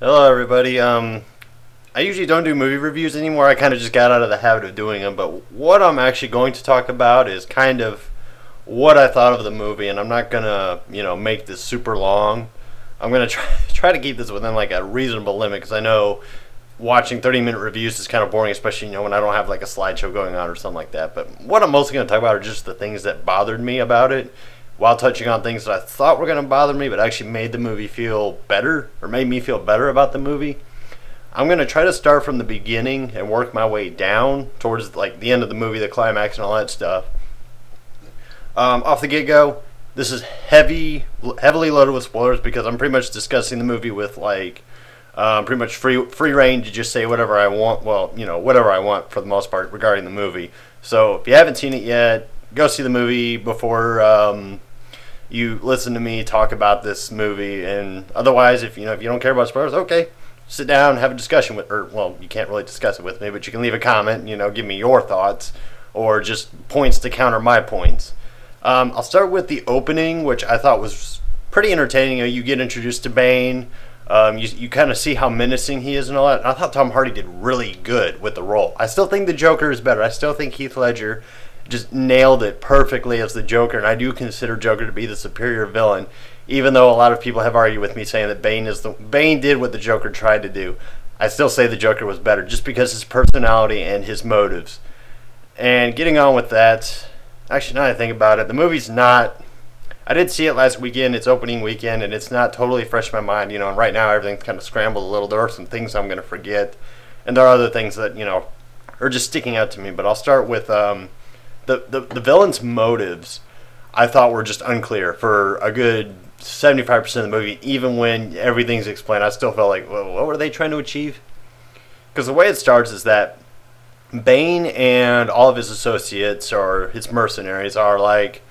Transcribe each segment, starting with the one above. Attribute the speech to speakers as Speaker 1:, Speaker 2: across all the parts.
Speaker 1: Hello, everybody. I usually don't do movie reviews anymore. I kind of just got out of the habit of doing them. But what I'm actually going to talk about is kind of what I thought of the movie, and I'm not gonna, make this super long. I'm gonna try to keep this within like a reasonable limit because I know watching 30-minute reviews is kind of boring, especially when I don't have like a slideshow going on or something like that. But what I'm mostly gonna talk about are just the things that bothered me about it, while touching on things that I thought were going to bother me, but actually made the movie feel better, or made me feel better about the movie. I'm going to try to start from the beginning and work my way down towards like the end of the movie, the climax, and all that stuff. Off the get-go, this is heavily loaded with spoilers because I'm pretty much discussing the movie with like pretty much free reign to just say whatever I want. Well, whatever I want for the most part regarding the movie. So if you haven't seen it yet, go see the movie before you listen to me talk about this movie. And otherwise, if you don't care about spoilers, okay, sit down, have a discussion with, or well, you can't really discuss it with me, but you can leave a comment, give me your thoughts or just points to counter my points. I'll start with the opening, which I thought was pretty entertaining. You get introduced to Bane. You kind of see how menacing he is and all that. And I thought Tom Hardy did really good with the role. I still think the Joker is better. I still think Heath Ledger just nailed it perfectly as the Joker, and I do consider Joker to be the superior villain, even though a lot of people have argued with me saying that Bane did what the Joker tried to do. I still say the Joker was better just because his personality and his motives. And getting on with that, actually now that I think about it, the movie's not, I did see it last weekend, it's opening weekend, and it's not totally fresh in my mind, and right now everything's kind of scrambled a little. There are some things I'm going to forget, and there are other things that, are just sticking out to me. But I'll start with the villain's motives. I thought were just unclear for a good 75% of the movie. Even when everything's explained, I still felt like, well, what were they trying to achieve? Because the way it starts is that Bane and all of his associates, or his mercenaries, are like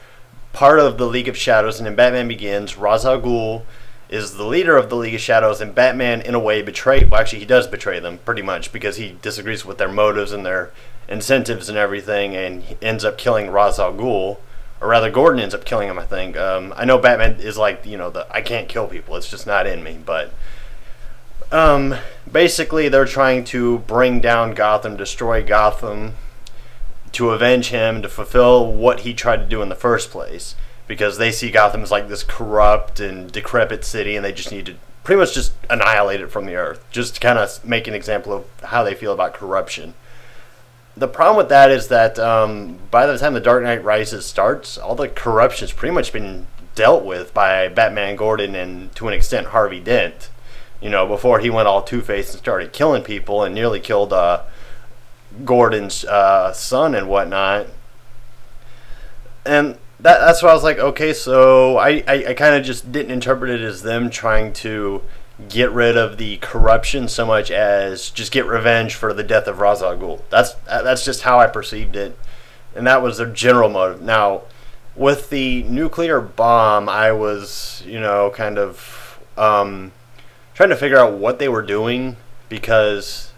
Speaker 1: part of the League of Shadows. And in Batman Begins, Ra's al Ghul is the leader of the League of Shadows, and Batman, in a way, he does betray them, pretty much, because he disagrees with their motives and their incentives and everything, and he ends up killing Ra's al Ghul, or rather Gordon ends up killing him, I think. I know Batman is like, I can't kill people, it's just not in me, but basically they're trying to bring down Gotham, destroy Gotham, to avenge him, to fulfill what he tried to do in the first place, because they see Gotham as like this corrupt and decrepit city, and they just need to pretty much just annihilate it from the earth, just to kind of make an example of how they feel about corruption. The problem with that is that by the time The Dark Knight Rises starts, all the corruption's pretty much been dealt with by Batman, Gordon, and to an extent Harvey Dent. Before he went all Two-Faced and started killing people and nearly killed Gordon's son and whatnot. And that's why I was like, okay, so I kind of just didn't interpret it as them trying to get rid of the corruption so much as just get revenge for the death of Ra's al Ghul. That's just how I perceived it, and that was their general motive. Now, with the nuclear bomb, I was, kind of trying to figure out what they were doing, because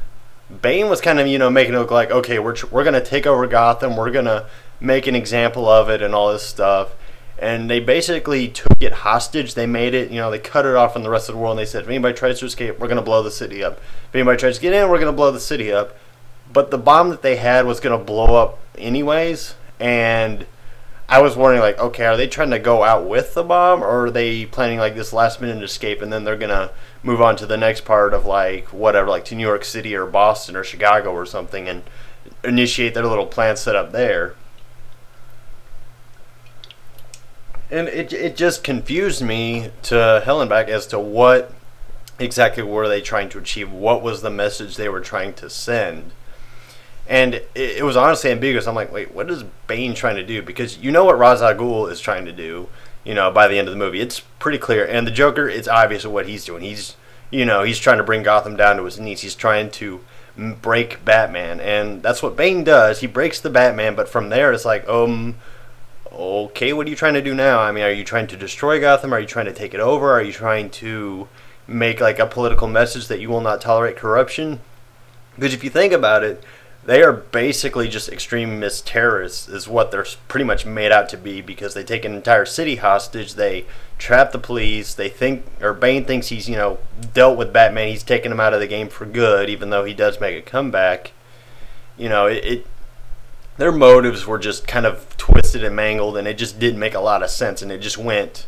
Speaker 1: Bane was kind of, making it look like, okay, we're going to take over Gotham, we're going to make an example of it and all this stuff. And they basically took it hostage. They made it, they cut it off from the rest of the world, and they said, if anybody tries to escape, we're going to blow the city up. If anybody tries to get in, we're going to blow the city up. But the bomb that they had was going to blow up anyways, and I was wondering, like, okay, are they trying to go out with the bomb, or are they planning, like, this last-minute escape, and then they're going to move on to the next part of, like, whatever, like to New York City or Boston or Chicago or something, and initiate their little plan set up there. And it just confused me to hell and back as to what exactly were they trying to achieve. What was the message they were trying to send? And it was honestly ambiguous. I'm like, wait, what is Bane trying to do? Because what Ra's al Ghul is trying to do, by the end of the movie. It's pretty clear. And the Joker, it's obvious what he's doing. He's trying to bring Gotham down to his knees. He's trying to break Batman. And that's what Bane does. He breaks the Batman, but from there it's like, okay, what are you trying to do now? I mean, are you trying to destroy Gotham? Are you trying to take it over? Are you trying to make like a political message that you will not tolerate corruption? Because if you think about it, they are basically just extremist terrorists, is what they're pretty much made out to be, because they take an entire city hostage, they trap the police, they think, or Bane thinks he's, dealt with Batman, he's taken him out of the game for good, even though he does make a comeback. Their motives were just kind of twisted and mangled, and it just didn't make a lot of sense, and it just went,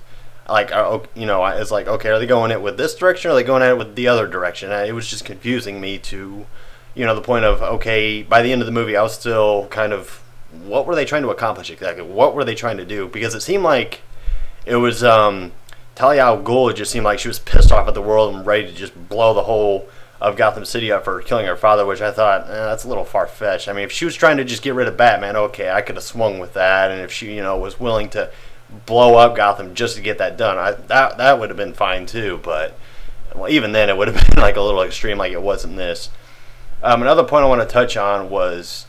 Speaker 1: like, it's like, okay, are they going it with this direction, or are they going at it with the other direction? It was just confusing me to, the point of, okay, by the end of the movie, I was still kind of, what were they trying to accomplish exactly? What were they trying to do? Because it seemed like it was, Talia al Ghul, it just seemed like she was pissed off at the world and ready to just blow the whole of Gotham City up for killing her father, which I thought, that's a little far-fetched. I mean, if she was trying to just get rid of Batman, okay, I could have swung with that, and if she, was willing to blow up Gotham just to get that done, that would have been fine too, but, well, even then, it would have been like a little extreme, like it was in this. Another point I want to touch on was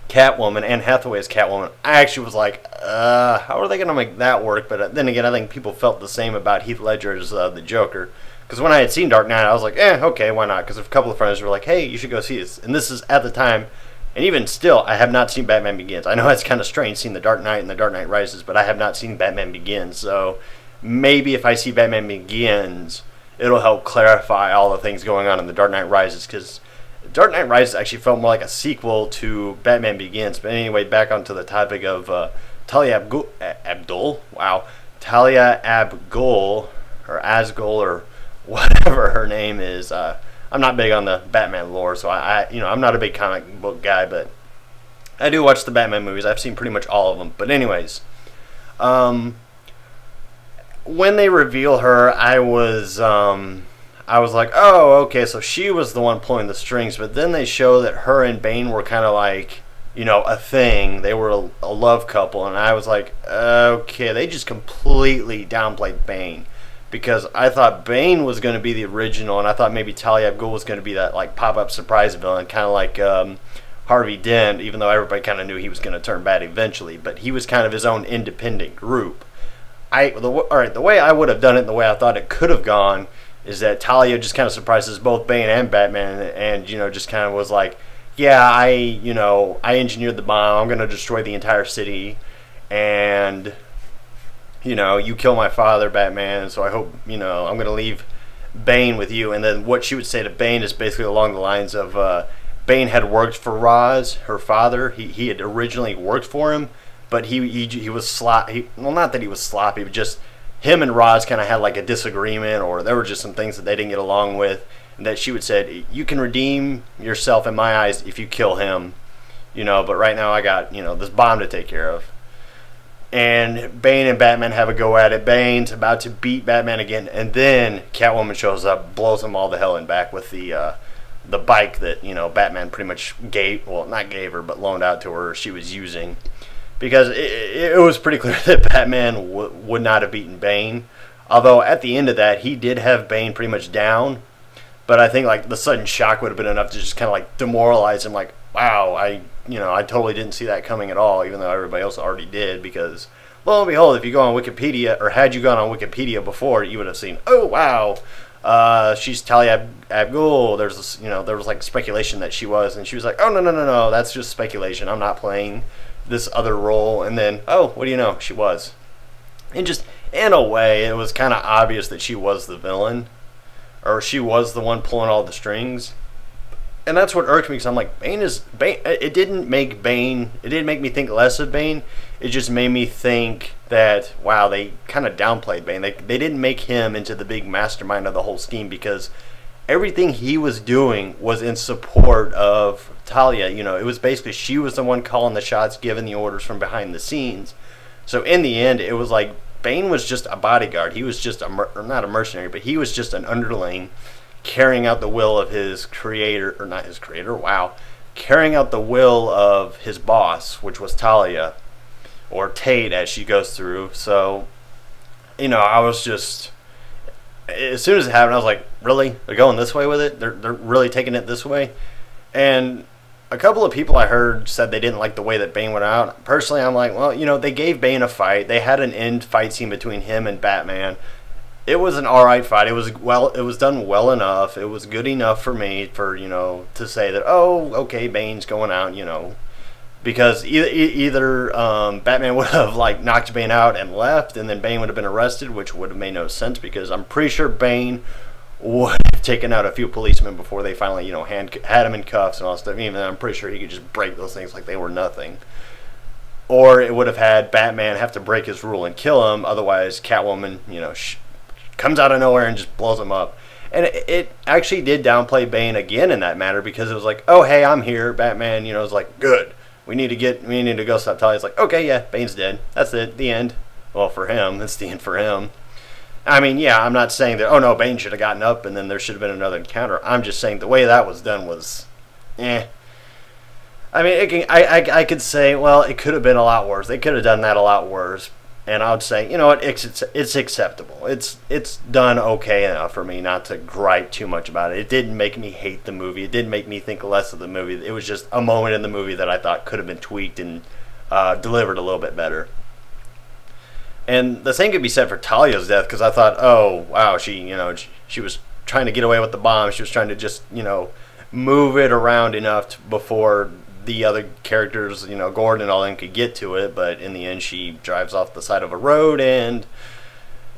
Speaker 1: Catwoman, Anne Hathaway as Catwoman. I actually was like, how are they going to make that work? But then again, I think people felt the same about Heath Ledger as the Joker. Because when I had seen Dark Knight, I was like, okay, why not? Because a couple of friends were like, hey, you should go see this. And this is at the time, and even still, I have not seen Batman Begins. I know it's kind of strange seeing The Dark Knight and The Dark Knight Rises, but I have not seen Batman Begins. So maybe if I see Batman Begins, it'll help clarify all the things going on in The Dark Knight Rises. Because Dark Knight Rises actually felt more like a sequel to Batman Begins. But anyway, back onto the topic of Talia Abdul. Wow. Talia Abgul, or Asgul, or whatever her name is. I'm not big on the Batman lore, so I'm not a big comic book guy, but I do watch the Batman movies. I've seen pretty much all of them. But anyways, when they reveal her, I was like, oh, okay, so she was the one pulling the strings. But then they show that her and Bane were kind of like, a thing. They were a love couple, and I was like, okay, they just completely downplayed Bane. Because I thought Bane was going to be the original, and I thought maybe Talia al Ghul was going to be that like pop-up surprise villain, kind of like Harvey Dent, even though everybody kind of knew he was going to turn bad eventually. But he was kind of his own independent group. The way I would have done it, and the way I thought it could have gone, is that Talia just kind of surprises both Bane and Batman, and just kind of was like, yeah, I engineered the bomb. I'm going to destroy the entire city, and you kill my father, Batman, so I hope, I'm going to leave Bane with you. And then what she would say to Bane is basically along the lines of, Bane had worked for Ra's, her father. He had originally worked for him, but he was sloppy. Well, not that he was sloppy, but just him and Ra's kind of had like a disagreement, or there were just some things that they didn't get along with, and that she would say, you can redeem yourself in my eyes if you kill him, but right now I got, this bomb to take care of. And Bane and Batman have a go at it. Bane's about to beat Batman again, and then Catwoman shows up, blows them all the hell in back with the bike that Batman pretty much not gave her, but loaned out to her. She was using, because it was pretty clear that Batman would not have beaten Bane. Although at the end of that, he did have Bane pretty much down, but I think like the sudden shock would have been enough to just kind of like demoralize him. Like, wow, I totally didn't see that coming at all, even though everybody else already did, because, lo and behold, if you go on Wikipedia, or had you gone on Wikipedia before, you would have seen, oh, wow, she's Talia al Ghul. There's this, there was like speculation that she was, and she was like, oh, no, that's just speculation. I'm not playing this other role. And then, oh, what do you know? She was. And just, in a way, it was kind of obvious that she was the villain, or she was the one pulling all the strings. And that's what irked me, because I'm like, Bane. It didn't make me think less of Bane. It just made me think that, wow, they kind of downplayed Bane. They didn't make him into the big mastermind of the whole scheme, because everything he was doing was in support of Talia. It was basically, she was the one calling the shots, giving the orders from behind the scenes. So in the end, it was like Bane was just a bodyguard. He was just not a mercenary, but he was just an underling, carrying out the will of his creator, or not his creator, wow, carrying out the will of his boss, which was Talia, or Tate as she goes through. So, I was just, as soon as it happened, I was like, really? They're going this way with it? They're really taking it this way? And a couple of people I heard said they didn't like the way that Bane went out. Personally, I'm like, well, they gave Bane a fight. They had an end fight scene between him and Batman. it was an all right fight. It was done well enough. It was good enough for me for to say that, oh, okay, Bane's going out, because either Batman would have like knocked Bane out and left, and then Bane would have been arrested, which would have made no sense because I'm pretty sure Bane would have taken out a few policemen before they finally had him in cuffs and all that stuff. Even though I'm pretty sure he could just break those things like they were nothing. Or it would have had Batman have to break his rule and kill him. Otherwise, Catwoman, comes out of nowhere and just blows him up. And it actually did downplay Bane again in that matter because it was like, oh, hey, I'm here. Batman, was like, good. We need to go stop Talia. It's like, okay, yeah, Bane's dead. That's it. The end. Well, for him, it's the end for him. I mean, yeah, I'm not saying that, oh, no, Bane should have gotten up and then there should have been another encounter. I'm just saying the way that was done was, eh. I mean, I could say, well, it could have been a lot worse. They could have done that a lot worse. And I would say, you know what, it's acceptable. It's done okay enough for me not to gripe too much about it. It didn't make me hate the movie. It didn't make me think less of the movie. It was just a moment in the movie that I thought could have been tweaked and delivered a little bit better. And the same could be said for Talia's death, because I thought, oh, wow, she was trying to get away with the bomb. She was trying to just, move it around enough before the other characters, Gordon and all them could get to it, but in the end she drives off the side of a road and,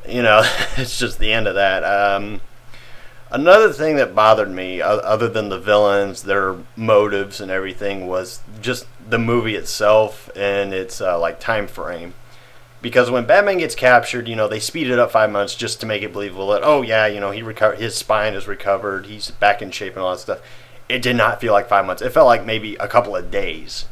Speaker 1: it's just the end of that. Another thing that bothered me, other than the villains, their motives and everything, was just the movie itself and its, time frame. Because when Batman gets captured, they speed it up 5 months just to make it believable that, oh yeah, his spine is recovered, he's back in shape and all that stuff. It did not feel like 5 months. It felt like maybe a couple of days.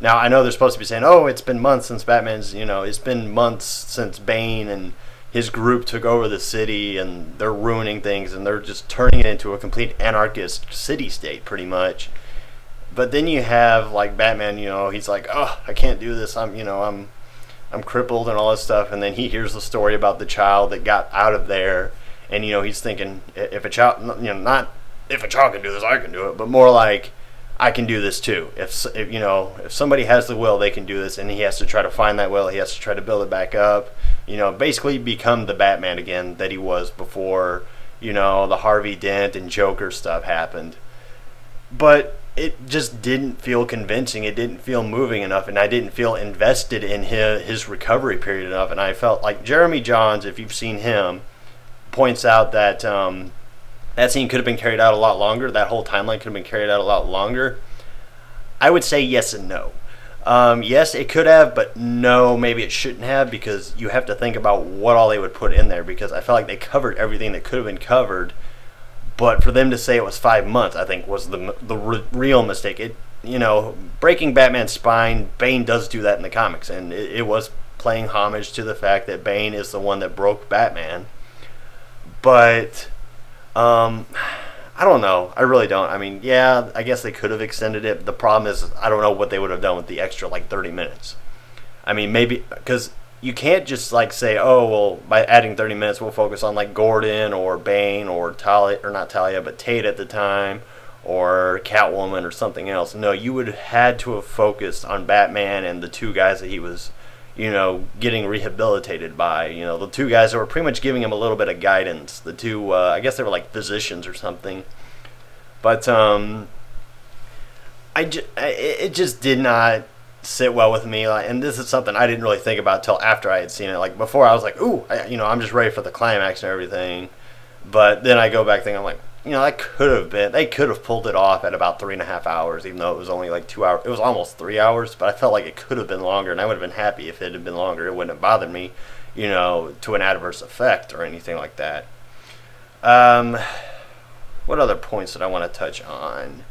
Speaker 1: Now, I know they're supposed to be saying, oh, it's been months since Batman's, it's been months since Bane and his group took over the city and they're ruining things and they're just turning it into a complete anarchist city-state, pretty much. But then you have, like, Batman, he's like, oh, I can't do this. I'm crippled and all this stuff. And then he hears the story about the child that got out of there. And, he's thinking, if a child, not if a child can do this, I can do it, but more like I can do this too. If somebody has the will, they can do this, and he has to try to find that will. He has to try to build it back up. Basically become the Batman again that he was before. The Harvey Dent and Joker stuff happened, but it just didn't feel convincing. It didn't feel moving enough, and I didn't feel invested in his recovery period enough. And I felt like Jeremy Jahns, if you've seen him, points out that. That scene could have been carried out a lot longer. That whole timeline could have been carried out a lot longer. I would say yes and no. Yes, it could have, but no, maybe it shouldn't have, because you have to think about what all they would put in there, because I felt like they covered everything that could have been covered, but for them to say it was 5 months, I think, was the real mistake. Breaking Batman's spine, Bane does do that in the comics, and it was playing homage to the fact that Bane is the one that broke Batman. But I don't know. I really don't. I mean, yeah, I guess they could have extended it. The problem is, I don't know what they would have done with the extra, 30 minutes. I mean, maybe, because you can't just, say, oh, well, by adding 30 minutes, we'll focus on, Gordon or Bane or Talia, or not Talia, but Tate at the time, or Catwoman or something else. No, you would have had to have focused on Batman and the two guys that he was, getting rehabilitated by, the two guys that were pretty much giving him a little bit of guidance. The two, I guess they were physicians or something. But, it just did not sit well with me. And this is something I didn't really think about till after I had seen it. Before I was like, ooh, I'm just ready for the climax and everything. But then I go back thinking, I'm like, they could have pulled it off at about 3.5 hours, even though it was only 2 hours. It was almost 3 hours, but I felt like it could have been longer, and I would have been happy if it had been longer. It wouldn't have bothered me, to an adverse effect or anything like that. What other points did I want to touch on?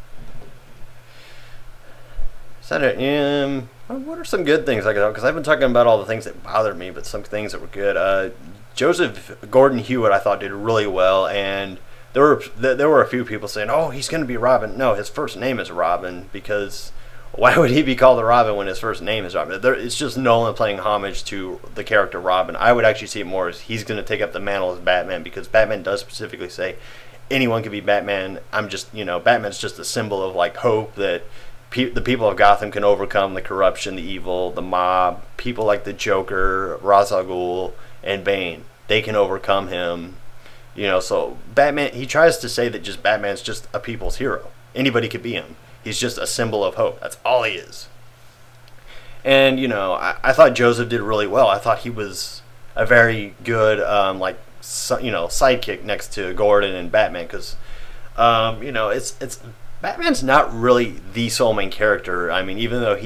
Speaker 1: Is that it? What are some good things I could, because I've been talking about all the things that bothered me, but some things that were good. Joseph Gordon-Levitt, I thought, did really well, and there were a few people saying, oh, he's going to be Robin. No, his first name is Robin, because why would he be called a Robin when his first name is Robin? It's just Nolan playing homage to the character Robin. I would actually see it more as he's going to take up the mantle as Batman, because Batman does specifically say anyone can be Batman. Batman's just a symbol of hope that the people of Gotham can overcome the corruption, the evil, the mob, people like the Joker, Ra's al Ghul, and Bane. they can overcome him. So Batman, he tries to say that just Batman's just a people's hero. Anybody could be him. He's just a symbol of hope. That's all he is. And, I thought Joseph did really well. I thought he was a very good, sidekick next to Gordon and Batman. Because, it's Batman's not really the sole main character. I mean, even though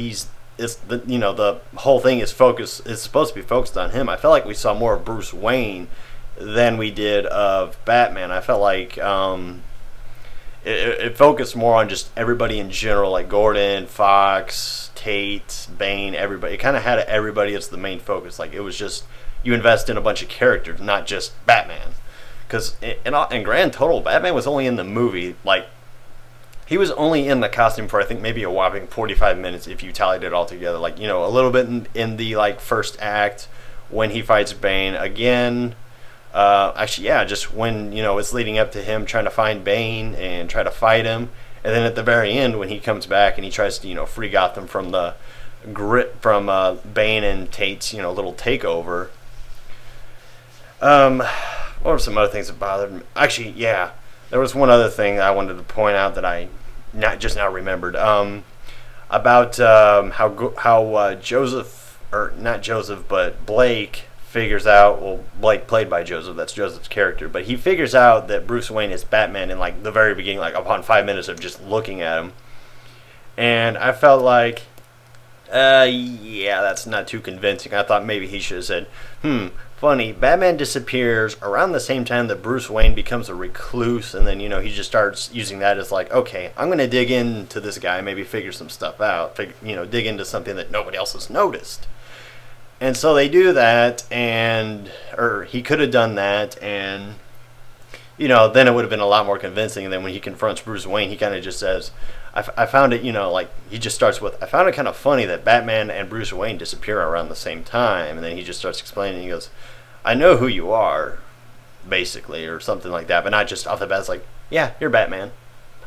Speaker 1: the whole thing is supposed to be focused on him. I felt like we saw more of Bruce Wayne than we did of Batman. I felt like it focused more on just everybody in general, like Gordon, Fox, Tate, Bane, everybody. It kind of had everybody as the main focus. Like, it was just, you invest in a bunch of characters, not just Batman. Because in grand total, Batman was only in the movie, like, he was only in the costume for, I think, maybe a whopping 45 minutes if you tallied it all together. Like, a little bit in the, like, first act when he fights Bane. Again, just when, it's leading up to him trying to find Bane and try to fight him. And then at the very end when he comes back and he tries to, free Gotham from the grip from Bane and Tate's, little takeover. What were some other things that bothered me? Actually, yeah. There was one other thing I wanted to point out that I just now remembered about how Joseph, or not Joseph, but Blake figures out. Well, Blake played by Joseph. That's Joseph's character, but he figures out that Bruce Wayne is Batman in like the very beginning, like upon 5 minutes of just looking at him. And I felt like, that's not too convincing. I thought maybe he should have said, funny, Batman disappears around the same time that Bruce Wayne becomes a recluse, and then, he just starts using that as like, okay, I'm going to dig into this guy, maybe figure some stuff out, dig into something that nobody else has noticed. And so they do that, or he could have done that, and, then it would have been a lot more convincing. And then when he confronts Bruce Wayne, he kind of just says, I found it, he just starts with, I found it kind of funny that Batman and Bruce Wayne disappear around the same time. And then he just starts explaining, he goes, I know who you are, basically, or something like that. But not just off the bat, it's like, yeah, you're Batman.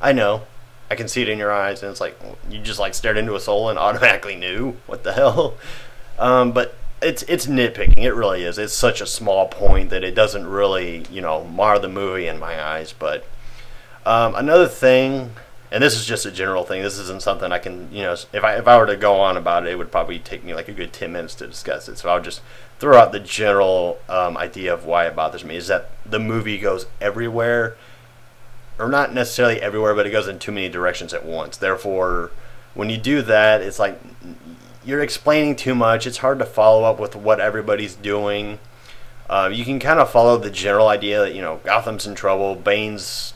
Speaker 1: I know. I can see it in your eyes. And it's like, you just like stared into a soul and automatically knew. What the hell? But it's nitpicking. It really is. It's such a small point that it doesn't really, mar the movie in my eyes. But another thing, and this is just a general thing. This isn't something I can, if I were to go on about it, it would probably take me like a good 10 minutes to discuss it. So I'll just throw out the general idea of why it bothers me, is that the movie goes everywhere, or not necessarily everywhere, but it goes in too many directions at once. Therefore, when you do that, it's like you're explaining too much. It's hard to follow up with what everybody's doing. You can kind of follow the general idea that, Gotham's in trouble. Bane's,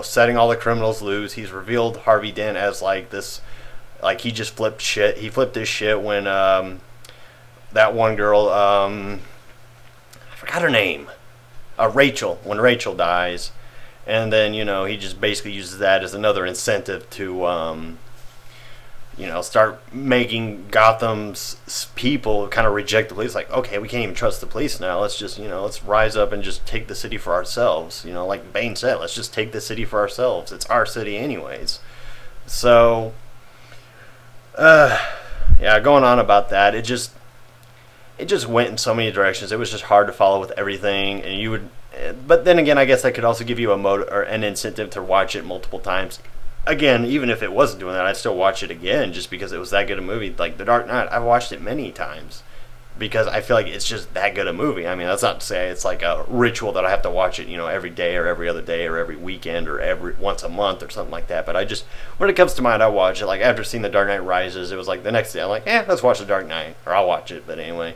Speaker 1: setting all the criminals loose. He's revealed Harvey Dent as like this, like he just flipped shit. He flipped his shit when that one girl, I forgot her name, Rachel, when Rachel dies. And then, he just basically uses that as another incentive to, start making Gotham's people kind of reject the police. Like, okay, we can't even trust the police now. Let's just, let's rise up and just take the city for ourselves. Like Bane said, let's just take the city for ourselves. It's our city anyways. So, going on about that, it just went in so many directions. It was just hard to follow with everything, and but then again, I guess that could also give you an incentive to watch it multiple times. Again, even if it wasn't doing that, I'd still watch it again just because it was that good a movie. Like The Dark Knight, I've watched it many times because I feel like it's just that good a movie. I mean, that's not to say it's like a ritual that I have to watch it, every day or every other day or every weekend or every once a month or something like that. But I just, when it comes to mind, I watch it. Like after seeing The Dark Knight Rises, it was like the next day I'm like, let's watch The Dark Knight, or I'll watch it. But anyway,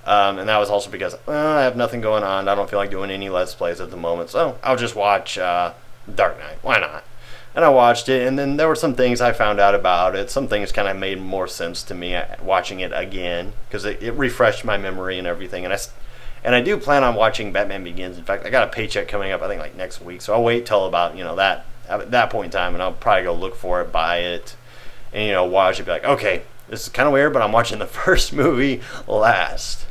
Speaker 1: and that was also because I have nothing going on. I don't feel like doing any Let's Plays at the moment, so I'll just watch Dark Knight. Why not? And I watched it, and then there were some things I found out about it. Some things kind of made more sense to me watching it again, because it refreshed my memory and everything. And I do plan on watching Batman Begins. In fact, I got a paycheck coming up, I think, like next week. So I'll wait till about, that point in time, and I'll probably go look for it, buy it, and, watch it. Be like, okay, this is kind of weird, but I'm watching the first movie last.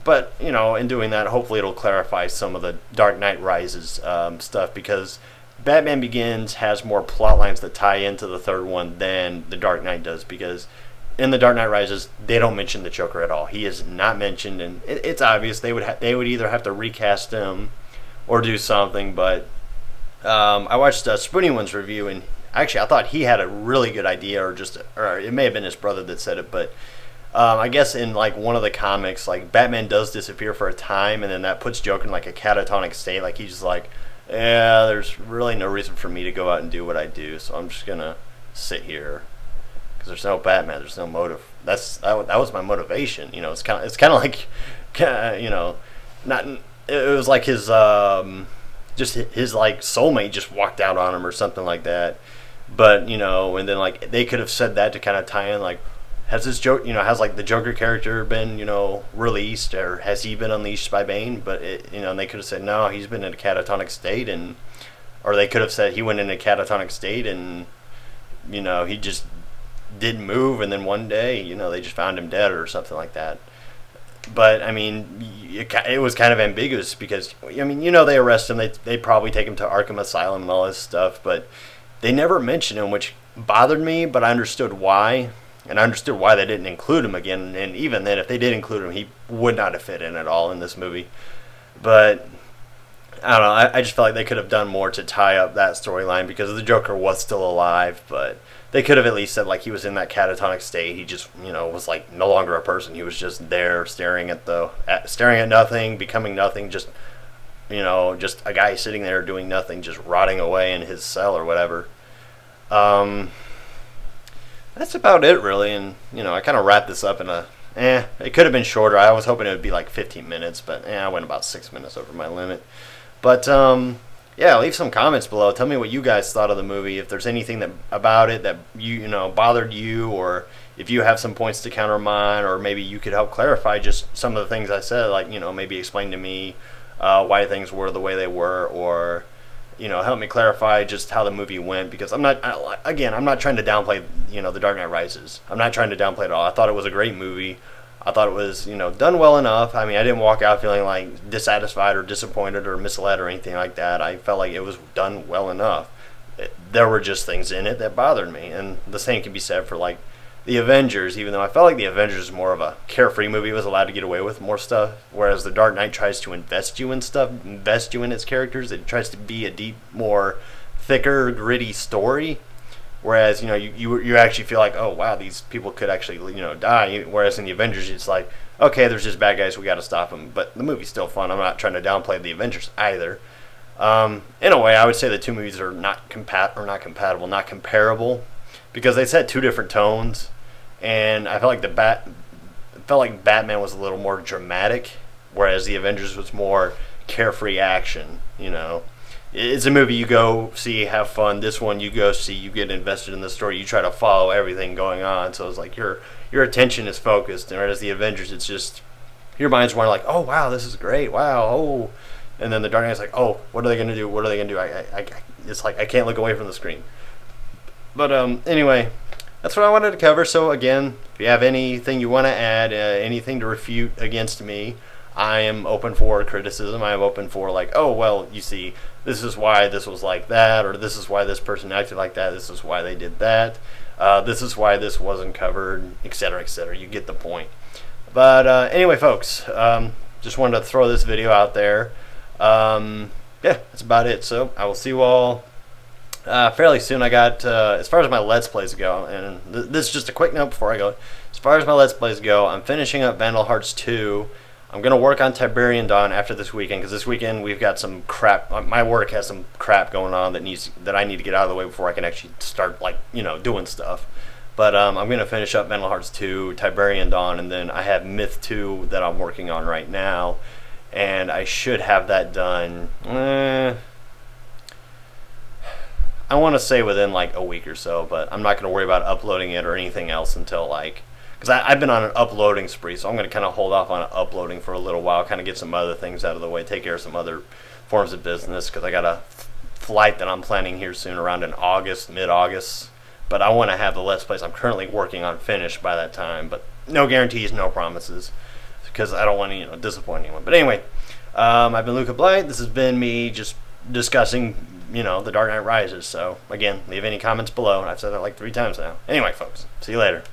Speaker 1: But, in doing that, hopefully it'll clarify some of the Dark Knight Rises stuff, because Batman Begins has more plot lines that tie into the third one than The Dark Knight does, because in The Dark Knight Rises, they don't mention the Joker at all. He is not mentioned, and it's obvious they would either have to recast him or do something. But I watched Spoony One's review, and actually I thought he had a really good idea, or it may have been his brother that said it, but I guess in like one of the comics, like Batman does disappear for a time, and then that puts Joker in like a catatonic state. Like he's just like, yeah, there's really no reason for me to go out and do what I do, so I'm just gonna sit here because there's no Batman, there's no motive. That was my motivation. You know, it's kind of like, you know, not. It was like his just his like soulmate just walked out on him or something like that. But you know, and then like they could have said that to kind of tie in like, has this joke, you know, has like the Joker character been, you know, released, or has he been unleashed by Bane? But you know, and they could have said no, he's been in a catatonic state, and or they could have said he went in a catatonic state, and you know, he just didn't move, and then one day, you know, they just found him dead or something like that. But I mean, it was kind of ambiguous because I mean, you know, they arrest him, they probably take him to Arkham Asylum and all this stuff, but they never mentioned him, which bothered me. But I understood why. And I understood why they didn't include him again. And even then, if they did include him, he would not have fit in at all in this movie. But I don't know. I just felt like they could have done more to tie up that storyline because the Joker was still alive. But they could have at least said like he was in that catatonic state. He just, you know, was like no longer a person. He was just there staring at nothing, becoming nothing. Just, you know, just a guy sitting there doing nothing, just rotting away in his cell or whatever. That's about it, really. And, you know, I kind of wrapped this up in it could have been shorter. I was hoping it would be like 15 minutes, but I went about 6 minutes over my limit. But, yeah, leave some comments below. Tell me what you guys thought of the movie. If there's anything about it that, you know, bothered you, or if you have some points to counter mine, or maybe you could help clarify just some of the things I said, like, you know, maybe explain to me why things were the way they were, or, you know, help me clarify just how the movie went, because I'm not trying to downplay, you know, The Dark Knight Rises. I'm not trying to downplay it all. I thought it was a great movie. I thought it was, you know, done well enough. I mean, I didn't walk out feeling like dissatisfied or disappointed or misled or anything like that. I felt like it was done well enough. There were just things in it that bothered me, and the same can be said for like the Avengers. Even though I felt like the Avengers is more of a carefree movie, it was allowed to get away with more stuff, whereas The Dark Knight tries to invest you in stuff, invest you in its characters. It tries to be a deep, more thicker, gritty story. Whereas, you know, you actually feel like, oh wow, these people could actually, you know, die. Whereas in the Avengers, it's like, okay, there's just bad guys, we got to stop them. But the movie's still fun. I'm not trying to downplay the Avengers either. In a way, I would say the two movies are not comparable, because they set two different tones, and I felt like Batman was a little more dramatic, whereas the Avengers was more carefree action. You know, it's a movie you go see, have fun. This one you go see, you get invested in the story, you try to follow everything going on. So it's like your attention is focused, and whereas the Avengers, it's just your mind's wandering like, oh wow, this is great, wow, oh, and then the Dark Knight's like, oh, what are they gonna do? What are they gonna do? It's like I can't look away from the screen. But anyway, that's what I wanted to cover. So again, if you have anything you want to add, anything to refute against me, I am open for criticism. I am open for like, oh, well, you see, this is why this was like that, or this is why this person acted like that, this is why they did that, this is why this wasn't covered, etc., etc. You get the point. But anyway, folks, just wanted to throw this video out there. Yeah, that's about it. So I will see you all fairly soon. I got, as far as my Let's Plays go, and this is just a quick note before I go. As far as my Let's Plays go, I'm finishing up Vandal Hearts 2. I'm going to work on Tiberian Dawn after this weekend, because this weekend we've got some crap. My work has some crap going on that I need to get out of the way before I can actually start, like, you know, doing stuff. But I'm going to finish up Vandal Hearts 2, Tiberian Dawn, and then I have Myth 2 that I'm working on right now. And I should have that done, I want to say within like a week or so, but I'm not going to worry about uploading it or anything else until like, because I've been on an uploading spree, so I'm going to kind of hold off on uploading for a little while, kind of get some other things out of the way, take care of some other forms of business, because I got a flight that I'm planning here soon around in August, mid-August, but I want to have the Let's Plays I'm currently working on finished by that time, but no guarantees, no promises, because I don't want to, you know, disappoint anyone. But anyway, I've been Luca Blight. This has been me just discussing, you know, The Dark Knight Rises. So again, leave any comments below. I've said that like 3 times now. Anyway, folks, see you later.